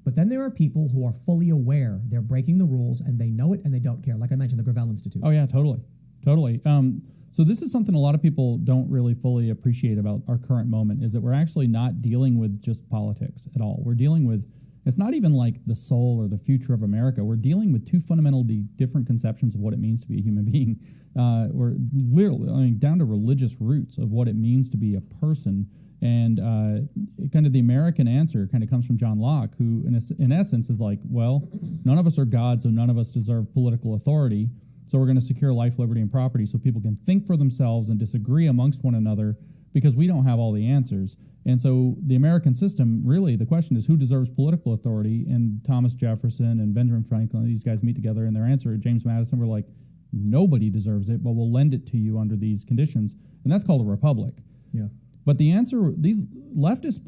But then there are people who are fully aware they're breaking the rules and they know it and they don't care. Like I mentioned, the Gravel Institute. Oh yeah, totally. So this is something a lot of people don't really fully appreciate about our current moment, is that we're actually not dealing with just politics at all. We're dealing with, it's not even like the soul or the future of America. We're dealing with two fundamentally different conceptions of what it means to be a human being. Or literally, down to religious roots of what it means to be a person. And kind of the American answer kind of comes from John Locke, who in essence is like, well, none of us are God, so none of us deserve political authority. So we're going to secure life, liberty, and property so people can think for themselves and disagree amongst one another because we don't have all the answers. And so the American system, really, the question is who deserves political authority? And Thomas Jefferson and Benjamin Franklin, these guys meet together, and their answer, James Madison, were like, nobody deserves it, but we'll lend it to you under these conditions. And that's called a republic. Yeah. But the answer, these leftists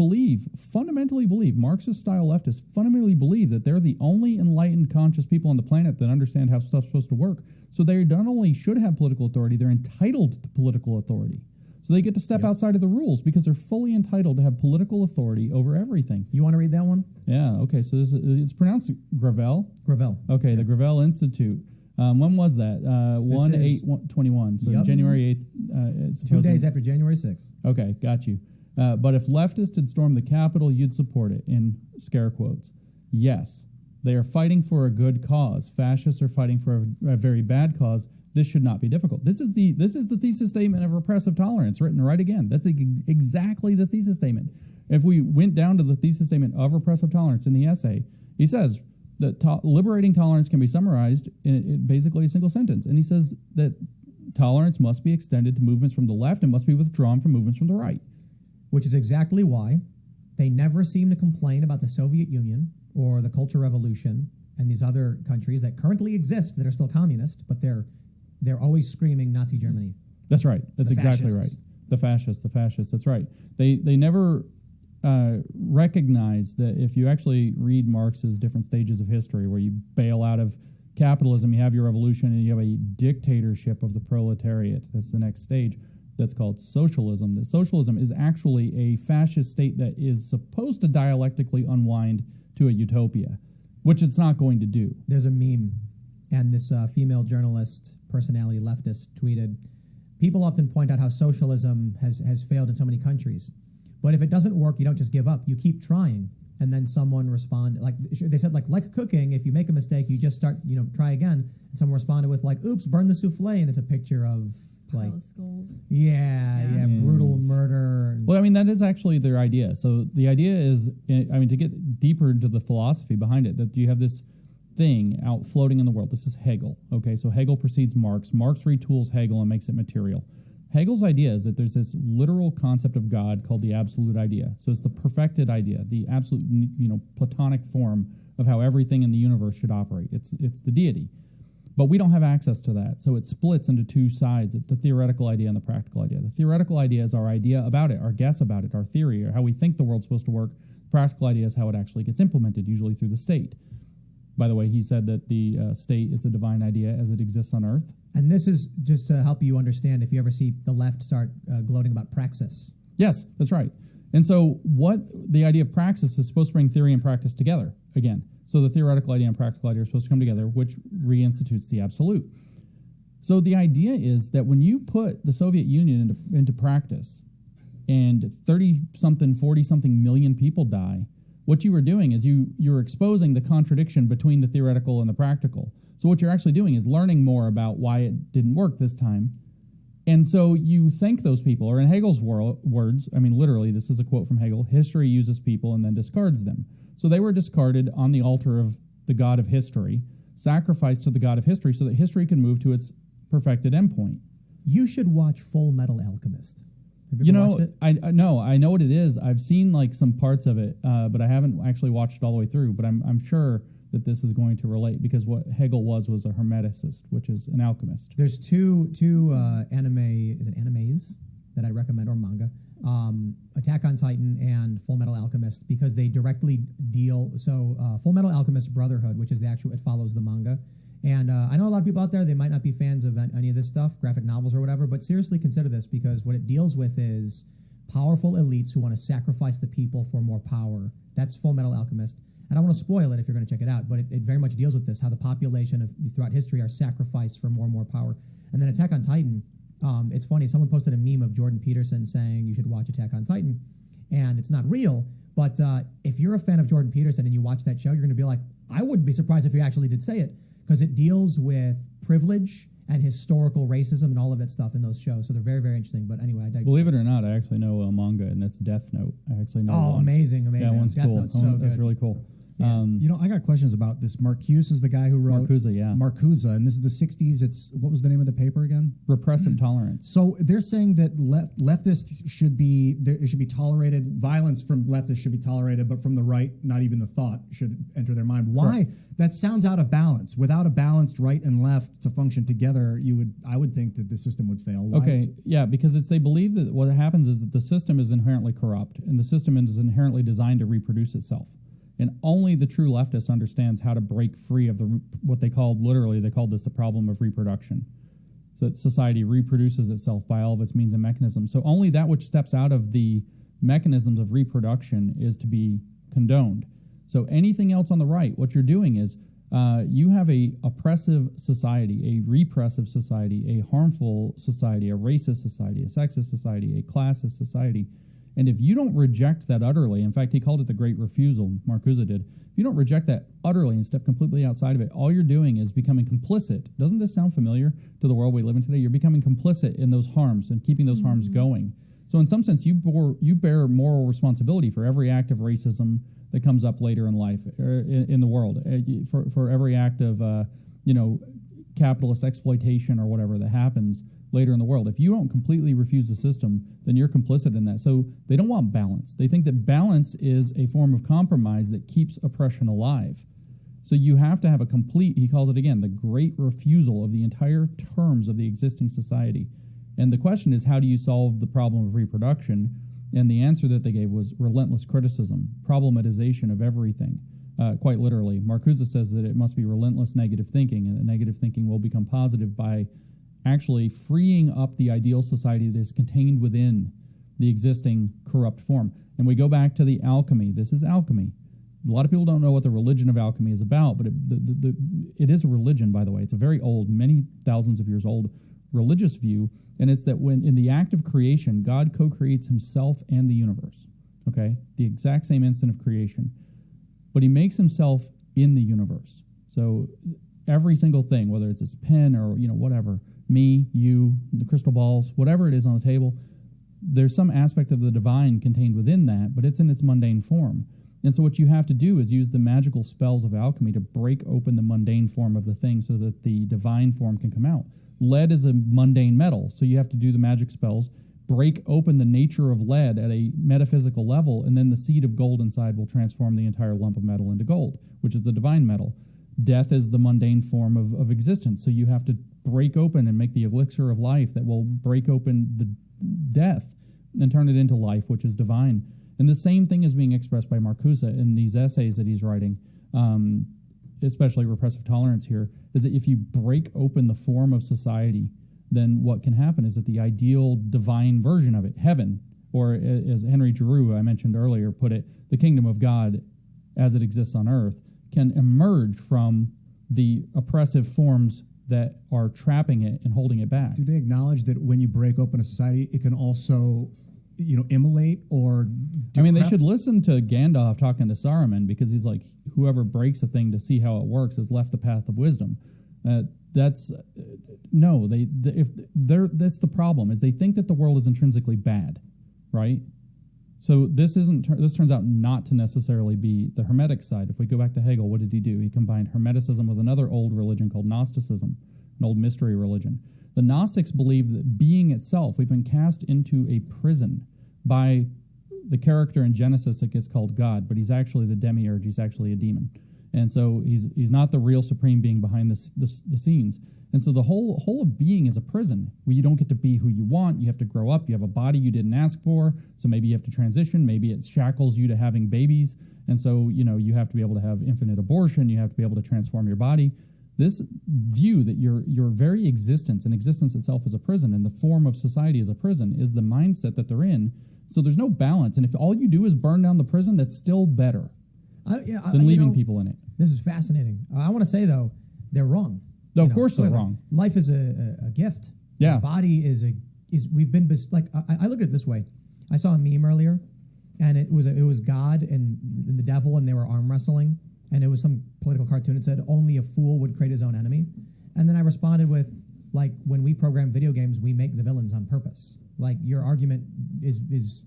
fundamentally believe, Marxist-style leftists fundamentally believe that they're the only enlightened, conscious people on the planet that understand how stuff's supposed to work. So they not only should have political authority, they're entitled to political authority. So they get to step outside of the rules because they're fully entitled to have political authority over everything. You want to read that one? Yeah, okay. So it's pronounced Gravel? Gravel. Okay, the Gravel Institute. When was that? 1/8/21. So January 8th. 2 days after January 6th. Okay, got you. But if leftists had stormed the Capitol, you'd support it, in scare quotes. Yes, they are fighting for a good cause. Fascists are fighting for a very bad cause. This should not be difficult. This is the thesis statement of repressive tolerance, written right again. That's exactly the thesis statement. If we went down to the thesis statement of repressive tolerance in the essay, he says that liberating tolerance can be summarized in basically a single sentence. And he says that tolerance must be extended to movements from the left and must be withdrawn from movements from the right. Which is exactly why they never seem to complain about the Soviet Union or the Cultural Revolution and these other countries that currently exist that are still communist, but they're always screaming Nazi Germany. That's right. That's exactly right. The fascists, that's right. They never recognize that if you actually read Marx's different stages of history, where you bail out of capitalism, you have your revolution, and you have a dictatorship of the proletariat. That's the next stage. That's called socialism. That socialism is actually a fascist state that is supposed to dialectically unwind to a utopia, which it's not going to do. There's a meme, and this female journalist, personality leftist, tweeted, people often point out how socialism has failed in so many countries. But if it doesn't work, you don't just give up. You keep trying. And then someone responded, they said, like cooking, if you make a mistake, you just start, try again. And someone responded with oops, burn the souffle. And it's a picture of pile of skulls. Brutal murder. Well, that is actually their idea. So the idea is, to get deeper into the philosophy behind it, that you have this thing out floating in the world. This is Hegel. Okay, so Hegel precedes Marx. Marx retools Hegel and makes it material. Hegel's idea is that there's this literal concept of God called the absolute idea. So it's the perfected idea, the absolute, Platonic form of how everything in the universe should operate. It's the deity. But we don't have access to that. So it splits into two sides, the theoretical idea and the practical idea. The theoretical idea is our idea about it, our guess about it, our theory, or how we think the world's supposed to work. The practical idea is how it actually gets implemented, usually through the state. By the way, he said that the state is the divine idea as it exists on earth. And this is just to help you understand if you ever see the left start gloating about praxis. Yes, that's right. And so what the idea of praxis is supposed to bring theory and practice together again. So the theoretical idea and practical idea are supposed to come together, which reinstitutes the absolute. So the idea is that when you put the Soviet Union into practice and 30-something, 40-something million people die, what you were doing is you're exposing the contradiction between the theoretical and the practical. So what you're actually doing is learning more about why it didn't work this time. And so you thank those people, or in Hegel's words, literally, this is a quote from Hegel, history uses people and then discards them. So they were discarded on the altar of the god of history, sacrificed to the god of history so that history can move to its perfected endpoint. You should watch Full Metal Alchemist. Have you ever watched it? I know what it is. I've seen some parts of it, but I haven't actually watched it all the way through. But I'm sure that this is going to relate because what Hegel was a hermeticist, which is an alchemist. There's two animes that I recommend, or manga, Attack on Titan and Full Metal Alchemist, because they directly deal. So Full Metal Alchemist Brotherhood, which is it follows the manga. And I know a lot of people out there, they might not be fans of any of this stuff, graphic novels or whatever, but seriously consider this, because what it deals with is powerful elites who want to sacrifice the people for more power. That's Full Metal Alchemist. I don't want to spoil it if you're going to check it out, but it very much deals with this, how the population of throughout history are sacrificed for more and more power. And then Attack on Titan, it's funny, someone posted a meme of Jordan Peterson saying you should watch Attack on Titan, and it's not real, but if you're a fan of Jordan Peterson and you watch that show, you're going to be like, I wouldn't be surprised if he actually did say it, because it deals with privilege and historical racism and all of that stuff in those shows. So they're very, very interesting. But anyway, I digress. Believe it or not, I actually know a manga, and that's Death Note. I actually know Oh, one. amazing. Yeah, one's Death cool. Note's so That's good. really cool. Yeah. I got questions about this. Marcuse is the guy who wrote Marcuse, yeah. Marcuse, and this is the 60s. What was the name of the paper again? Repressive tolerance. So they're saying that leftists should be tolerated. Violence from leftists should be tolerated, but from the right, not even the thought should enter their mind. Why? Correct. That sounds out of balance. Without a balanced right and left to function together, I would think that the system would fail. Why? Okay, yeah, because they believe that what happens is that the system is inherently corrupt, and the system is inherently designed to reproduce itself. And only the true leftist understands how to break free of what they called this the problem of reproduction. So that society reproduces itself by all of its means and mechanisms. So only that which steps out of the mechanisms of reproduction is to be condoned. So anything else on the right, what you're doing is you have a oppressive society, a repressive society, a harmful society, a racist society, a sexist society, a classist society. And if you don't reject that utterly, in fact, he called it the great refusal, Marcuse did. If you don't reject that utterly and step completely outside of it, all you're doing is becoming complicit. Doesn't this sound familiar to the world we live in today? You're becoming complicit in those harms and keeping those harms going. So in some sense, you bear moral responsibility for every act of racism that comes up later in life, in the world, for every act of capitalist exploitation or whatever that happens later in the world. If you don't completely refuse the system, then you're complicit in that. So they don't want balance. They think that balance is a form of compromise that keeps oppression alive. So you have to have a complete, he calls it again, the great refusal of the entire terms of the existing society. And the question is, how do you solve the problem of reproduction? And the answer that they gave was relentless criticism, problematization of everything. Quite literally, Marcuse says that it must be relentless negative thinking, and that negative thinking will become positive by actually freeing up the ideal society that is contained within the existing corrupt form. And we go back to the alchemy. This is alchemy. A lot of people don't know what the religion of alchemy is about, but it is a religion, by the way. It's a very old, many thousands of years old religious view, and it's that when in the act of creation, God co-creates himself and the universe, okay? The exact same instant of creation. But he makes himself in the universe. So every single thing, whether it's this pen or, whatever, me, you, the crystal balls, whatever it is on the table, there's some aspect of the divine contained within that, but it's in its mundane form. And so what you have to do is use the magical spells of alchemy to break open the mundane form of the thing so that the divine form can come out. Lead is a mundane metal, so you have to do the magic spells, break open the nature of lead at a metaphysical level, and then the seed of gold inside will transform the entire lump of metal into gold, which is the divine metal. Death is the mundane form of existence, so you have to break open and make the elixir of life that will break open the death and turn it into life, which is divine. And the same thing is being expressed by Marcuse in these essays that he's writing, especially repressive tolerance here, is that if you break open the form of society, then what can happen is that the ideal divine version of it, heaven, or as Henry Giroux, I mentioned earlier, put it, the kingdom of God as it exists on earth, can emerge from the oppressive forms that are trapping it and holding it back. Do they acknowledge that when you break open a society, it can also, immolate or they should listen to Gandalf talking to Saruman, because he's like, whoever breaks a thing to see how it works has left the path of wisdom. That's the problem, is they think that the world is intrinsically bad, right? So this turns out not to necessarily be the Hermetic side. If we go back to Hegel, what did he do? He combined Hermeticism with another old religion called Gnosticism, an old mystery religion. The Gnostics believe that being itself, we've been cast into a prison by the character in Genesis that gets called God, but he's actually the demiurge, he's actually a demon. And so he's not the real supreme being behind the scenes. And so the whole of being is a prison where you don't get to be who you want. You have to grow up. You have a body you didn't ask for. So maybe you have to transition. Maybe it shackles you to having babies. And so, you have to be able to have infinite abortion. You have to be able to transform your body. This view that your very existence and existence itself is a prison and the form of society is a prison is the mindset that they're in. So there's no balance. And if all you do is burn down the prison, that's still better. than leaving people in it. This is fascinating. I want to say though, they're wrong. No, of course they're wrong. Life is a gift. Yeah. The body is we've been I look at it this way. I saw a meme earlier, and it was God and the devil, and they were arm wrestling, and it was some political cartoon. It said only a fool would create his own enemy, and then I responded with, like, when we program video games, we make the villains on purpose. Like, your argument is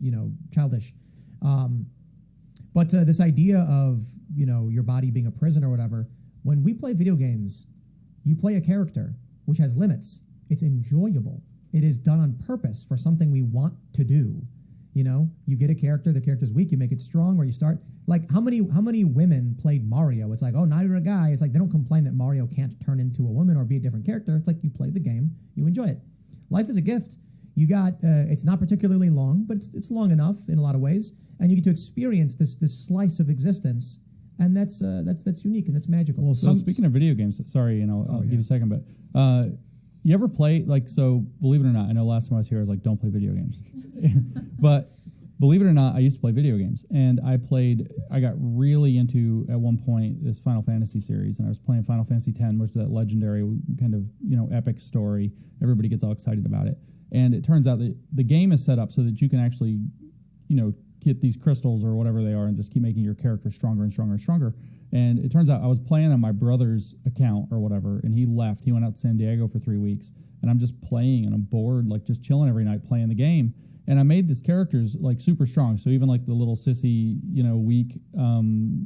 childish. But this idea of, your body being a prison or whatever, when we play video games, you play a character which has limits. It's enjoyable. It is done on purpose for something we want to do. You get a character, the character's weak, you make it strong, or you start, like, how many women played Mario? It's like, oh, now you're a guy. It's like, they don't complain that Mario can't turn into a woman or be a different character. It's like, you play the game, you enjoy it. Life is a gift. You got, it's not particularly long, but it's long enough in a lot of ways, and you get to experience this slice of existence, and that's unique and that's magical. Well, so speaking of video games, sorry, I'll give you a second, but you ever play, so believe it or not, I know last time I was here I was like, don't play video games. But believe it or not, I used to play video games, and I got really into, at one point, this Final Fantasy series, and I was playing Final Fantasy X, which is that legendary kind of, epic story. Everybody gets all excited about it. And it turns out that the game is set up so that you can actually, get these crystals or whatever they are and just keep making your character stronger and stronger and stronger. And it turns out I was playing on my brother's account or whatever, and he left. He went out to San Diego for 3 weeks, and I'm just playing, and I'm bored, like just chilling every night playing the game. And I made these characters like super strong. So even like the little sissy, weak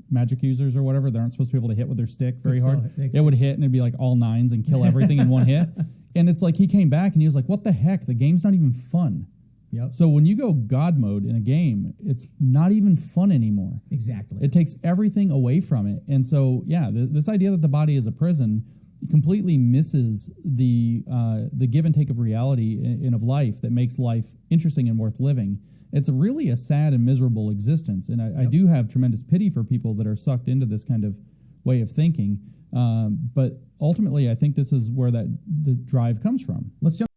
magic users or whatever, they aren't supposed to be able to hit with their stick very hard. It would hit and it'd be like all nines and kill everything in one hit. And it's like he came back and he was like, what the heck? The game's not even fun. Yep. So when you go God mode in a game, it's not even fun anymore. Exactly. It takes everything away from it. And so, this idea that the body is a prison completely misses the give and take of reality and of life that makes life interesting and worth living. It's really a sad and miserable existence. And I do have tremendous pity for people that are sucked into this kind of way of thinking. But ultimately, I think this is where the drive comes from. Let's jump.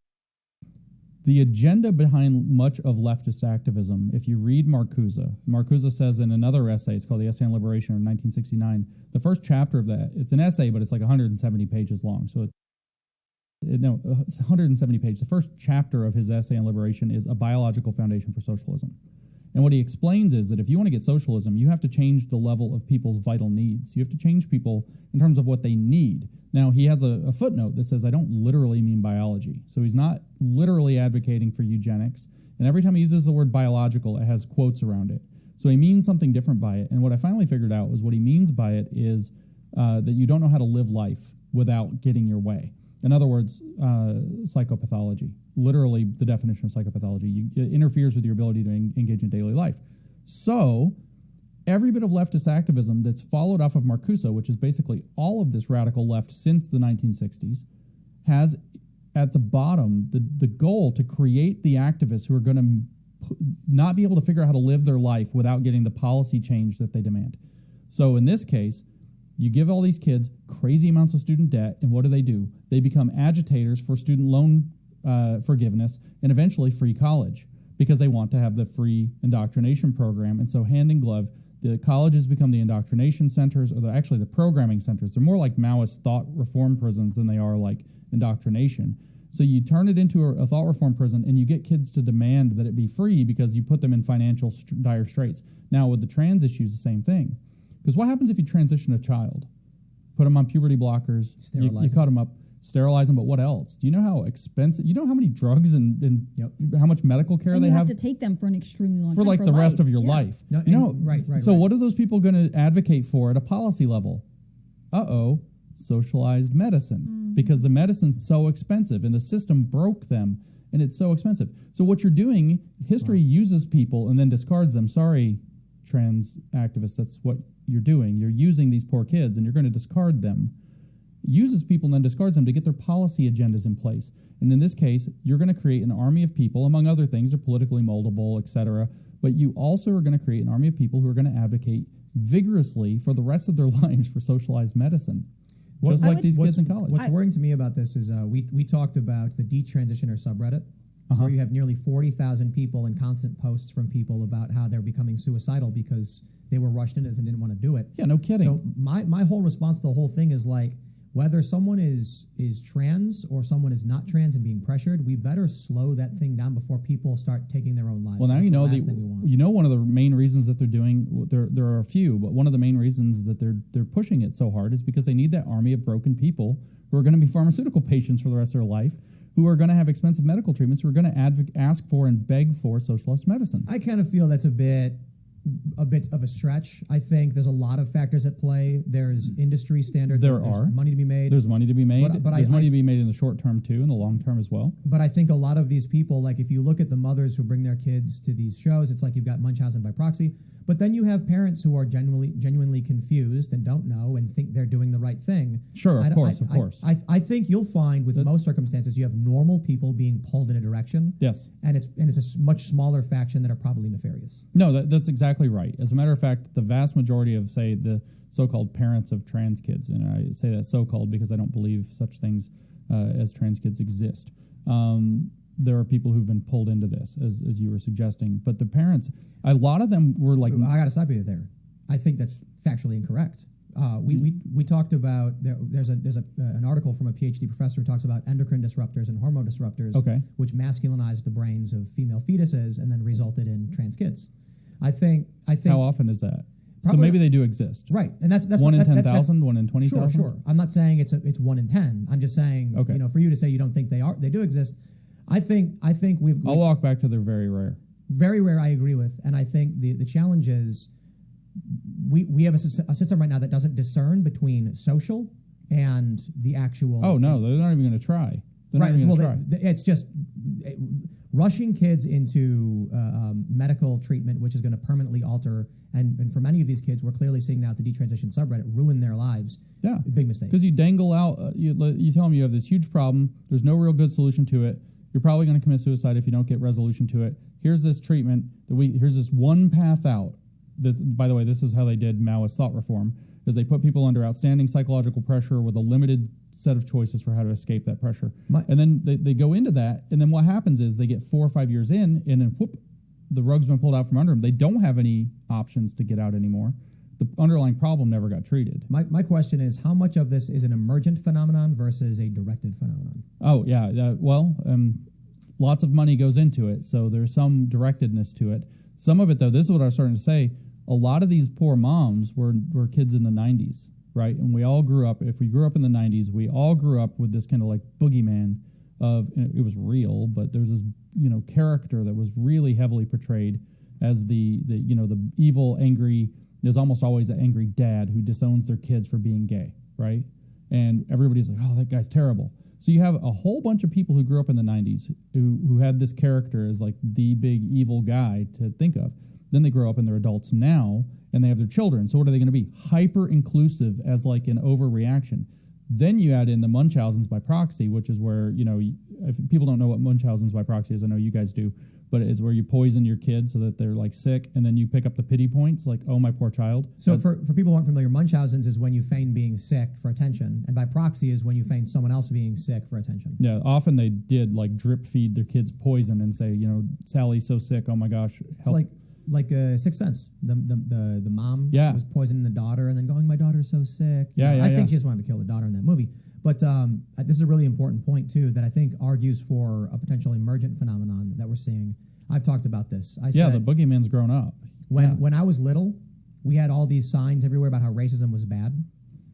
The agenda behind much of leftist activism, if you read Marcuse says in another essay, it's called The Essay on Liberation in 1969, the first chapter of that, it's an essay, but it's like 170 pages long. So it's 170 pages. The first chapter of his essay on liberation is a biological foundation for socialism. And what he explains is that if you want to get socialism, you have to change the level of people's vital needs. You have to change people in terms of what they need. Now, he has a footnote that says, I don't literally mean biology. So he's not literally advocating for eugenics. And every time he uses the word biological, it has quotes around it. So he means something different by it. And what I finally figured out was what he means by it is that you don't know how to live life without getting your way. In other words, psychopathology, literally the definition of psychopathology. It interferes with your ability to engage in daily life. So every bit of leftist activism that's followed off of Marcuse, which is basically all of this radical left since the 1960s, has at the bottom the goal to create the activists who are going to not be able to figure out how to live their life without getting the policy change that they demand. So in this case, you give all these kids crazy amounts of student debt, and what do? They become agitators for student loan forgiveness and eventually free college because they want to have the free indoctrination program. And so hand in glove, the colleges become the indoctrination centers, or actually the programming centers. They're more like Maoist thought reform prisons than they are like indoctrination. So you turn it into a thought reform prison, and you get kids to demand that it be free because you put them in financial dire straits. Now with the trans issue, the same thing. Because what happens if you transition a child? Put them on puberty blockers, you cut them up, sterilize them, but what else? Do you know how expensive, how many drugs and how much medical care they have? You have to take them for an extremely long time. For like the rest of your life. No, right. So what are those people going to advocate for at a policy level? Socialized medicine. Mm-hmm. Because the medicine's so expensive and the system broke them and it's so expensive. So what you're doing, history uses people and then discards them. Sorry, trans activists, that's what you're doing. You're using these poor kids and you're going to discard them. Uses people and then discards them to get their policy agendas in place. And in this case, you're going to create an army of people, among other things, are politically moldable, etc. But you also are going to create an army of people who are going to advocate vigorously for the rest of their lives for socialized medicine. Just like these kids in college. What's worrying to me about this is we talked about the detransitioner subreddit, where you have nearly 40,000 people and constant posts from people about how they're becoming suicidal because they were rushed into this and didn't want to do it. Yeah, no kidding. So my whole response to the whole thing is like, whether someone is trans or someone is not trans and being pressured, we better slow that thing down before people start taking their own lives. Well, now That's you know the last thing we want. you know one of the main reasons that they're doing there are a few, but one of the main reasons that they're pushing it so hard is because they need that army of broken people who are going to be pharmaceutical patients for the rest of their life, who are going to have expensive medical treatments, who are going to ask for and beg for socialist medicine. I kind of feel that's a bit of a stretch. I think there's a lot of factors at play. There's industry standards. There's money to be made. There's money to be made. But there's money to be made in the short term too, and the long term as well. But I think a lot of these people, like if you look at the mothers who bring their kids to these shows, it's like you've got Munchausen by proxy. But then you have parents who are genuinely confused and don't know and think they're doing the right thing. Sure, of course. I think you'll find with most circumstances you have normal people being pulled in a direction. Yes, and it's a much smaller faction that are probably nefarious. No, that's exactly right. As a matter of fact, the vast majority of, say, the so-called parents of trans kids, and I say that so-called because I don't believe such things as trans kids exist. There are people who've been pulled into this, as you were suggesting. But the parents, a lot of them were like... I got to stop you there. I think that's factually incorrect. We talked about, there's an article from a PhD professor who talks about endocrine disruptors and hormone disruptors, which masculinized the brains of female fetuses and then resulted in trans kids. I think. How often is that? So maybe they do exist. Right. And that's 1 in 10,000, 1 in 20,000? Sure. I'm not saying it's 1 in 10. I'm just saying, for you to say you don't think they do exist, I think we've... I'll walk back to they're very rare. Very rare, I agree with. And I think the challenge is we have a system right now that doesn't discern between social and the actual... Oh, no, they're not even going to try. They're not even going to try. It's just rushing kids into medical treatment, which is going to permanently alter, and for many of these kids, we're clearly seeing now at the detransition subreddit, ruin their lives. Yeah. Big mistake. Because you dangle out, you tell them you have this huge problem, there's no real good solution to it, you're probably going to commit suicide if you don't get resolution to it. Here's this treatment, here's this one path out. By the way, this is how they did Maoist thought reform, is they put people under outstanding psychological pressure with a limited set of choices for how to escape that pressure. And then they go into that, and then what happens is they get 4 or 5 years in, and then whoop, the rug's been pulled out from under them. They don't have any options to get out anymore. The underlying problem never got treated. My question is, how much of this is an emergent phenomenon versus a directed phenomenon? Oh, yeah. Lots of money goes into it, so there's some directedness to it. Some of it, though, this is what I was starting to say, a lot of these poor moms were kids in the 90s, right? And we all grew up, if we grew up in the 90s, we all grew up with this kind of like boogeyman of, it was real, but there's this, character that was really heavily portrayed as the evil, angry, there's almost always an angry dad who disowns their kids for being gay, right? And everybody's like, oh, that guy's terrible. So you have a whole bunch of people who grew up in the 90s who had this character as like the big evil guy to think of. Then they grow up and they're adults now, and they have their children. So what are they going to be? Hyper-inclusive as like an overreaction. Then you add in the Munchausens by proxy, which is where, if people don't know what Munchausens by proxy is, I know you guys do, but it's where you poison your kids so that they're like sick, and then you pick up the pity points, like, oh, my poor child. So for people who aren't familiar, Munchausen's is when you feign being sick for attention, and by proxy is when you feign someone else being sick for attention. Yeah, often they did like drip feed their kids poison and say, Sally's so sick, oh my gosh, help. It's like Sixth Sense. The mom was poisoning the daughter and then going, my daughter's so sick. I think she just wanted to kill the daughter in that movie. But this is a really important point, too, that I think argues for a potential emergent phenomenon that we're seeing. I've talked about this. I said, the boogeyman's grown up. When I was little, we had all these signs everywhere about how racism was bad.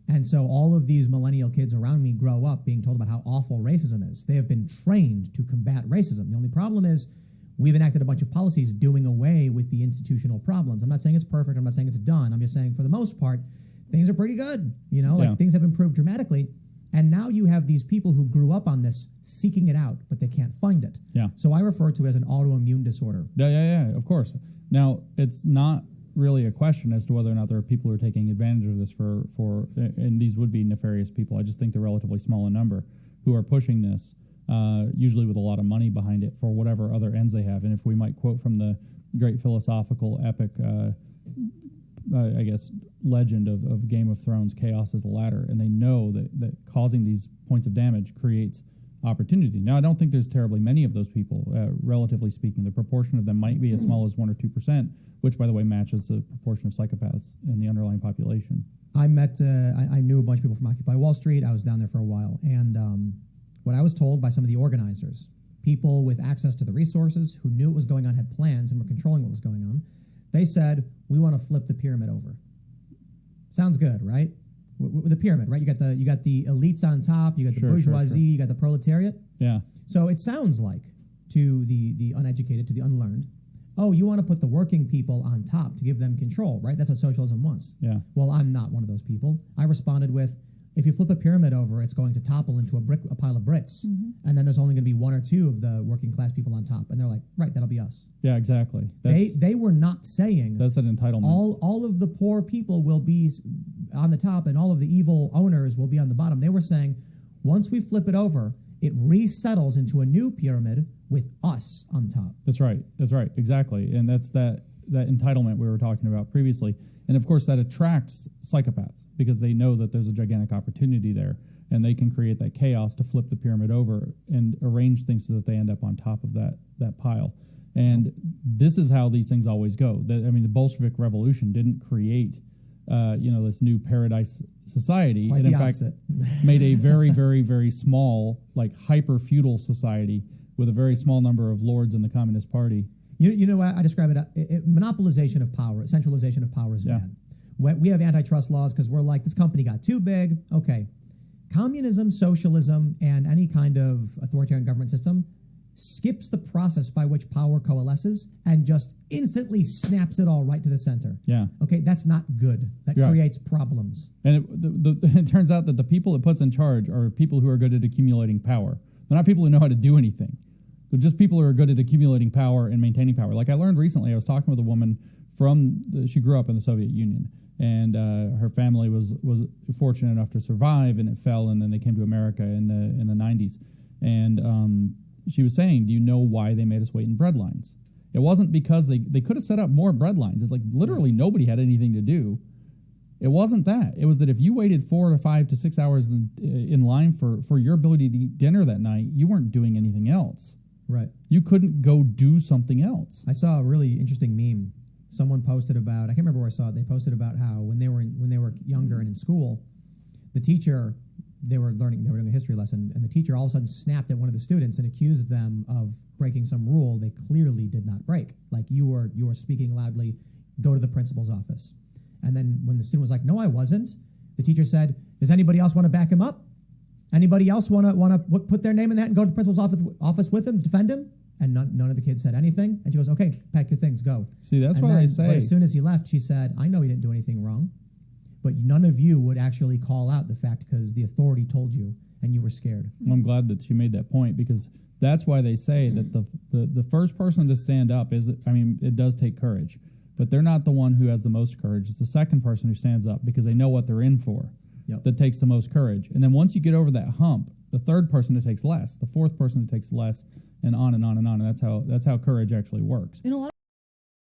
And so all of these millennial kids around me grow up being told about how awful racism is. They have been trained to combat racism. The only problem is we've enacted a bunch of policies doing away with the institutional problems. I'm not saying it's perfect. I'm not saying it's done. I'm just saying for the most part, things are pretty good. Things have improved dramatically. And now you have these people who grew up on this seeking it out, but they can't find it. Yeah. So I refer to it as an autoimmune disorder. Yeah, of course. Now, it's not really a question as to whether or not there are people who are taking advantage of this and these would be nefarious people. I just think they're relatively small in number who are pushing this, usually with a lot of money behind it for whatever other ends they have. And if we might quote from the great philosophical epic, legend of Game of Thrones, chaos is a ladder, and they know that causing these points of damage creates opportunity. Now, I don't think there's terribly many of those people, relatively speaking. The proportion of them might be as small as 1 or 2%, which, by the way, matches the proportion of psychopaths in the underlying population. I met, I knew a bunch of people from Occupy Wall Street. I was down there for a while. And what I was told by some of the organizers, people with access to the resources who knew what was going on, had plans, and were controlling what was going on, they said, we want to flip the pyramid over. Sounds good, right? The pyramid, right? You got the elites on top, you got the bourgeoisie, you got the proletariat. Yeah. So it sounds like to the uneducated, to the unlearned, oh, you want to put the working people on top to give them control, right? That's what socialism wants. Yeah. Well, I'm not one of those people. I responded with, if you flip a pyramid over, it's going to topple into a pile of bricks, and then there's only going to be 1 or 2 of the working class people on top, and they're like, right, that'll be us. Yeah, exactly. They were not saying that's an entitlement. All of the poor people will be on the top, and all of the evil owners will be on the bottom. They were saying, once we flip it over, it resettles into a new pyramid with us on top. That's right. Exactly. And that's that entitlement we were talking about previously. And of course that attracts psychopaths because they know that there's a gigantic opportunity there and they can create that chaos to flip the pyramid over and arrange things so that they end up on top of that pile. And this is how these things always go. The Bolshevik Revolution didn't create this new paradise society. Quite it in the fact opposite. made a very, very, very small, like hyper-feudal society with a very small number of lords in the Communist Party. You know what I describe it? Monopolization of power, centralization of power is bad. We have antitrust laws because we're like, this company got too big. Okay. Communism, socialism, and any kind of authoritarian government system skips the process by which power coalesces and just instantly snaps it all right to the center. Yeah. Okay, that's not good. That creates problems. And it turns out that the people it puts in charge are people who are good at accumulating power. They're not people who know how to do anything. They're just people who are good at accumulating power and maintaining power. Like I learned recently, I was talking with a woman she grew up in the Soviet Union, and her family was fortunate enough to survive, and it fell, and then they came to America in the 90s. And she was saying, do you know why they made us wait in bread lines? It wasn't because they could have set up more bread lines. It's like literally nobody had anything to do. It wasn't that. It was that if you waited 4 to 5 to 6 hours in line for your ability to eat dinner that night, you weren't doing anything else. Right. You couldn't go do something else. I saw a really interesting meme. Someone posted about, I can't remember where I saw it. They posted about how when they were younger and in school, the teacher, they were doing a history lesson, and the teacher all of a sudden snapped at one of the students and accused them of breaking some rule they clearly did not break. Like, you were speaking loudly, go to the principal's office. And then when the student was like, no, I wasn't, the teacher said, does anybody else want to back him up? Anybody else want to put their name in that and go to the principal's office with him, defend him? And none of the kids said anything. And she goes, okay, pack your things, go. See, that's why they say. But as soon as he left, she said, I know he didn't do anything wrong, but none of you would actually call out the fact because the authority told you and you were scared. Well, I'm glad that she made that point because that's why they say that the first person to stand up it does take courage, but they're not the one who has the most courage. It's the second person who stands up because they know what they're in for. Yep. That takes the most courage. And then once you get over that hump, the third person it takes less, the fourth person it takes less, and on and on and on. And that's how courage actually works. In a lot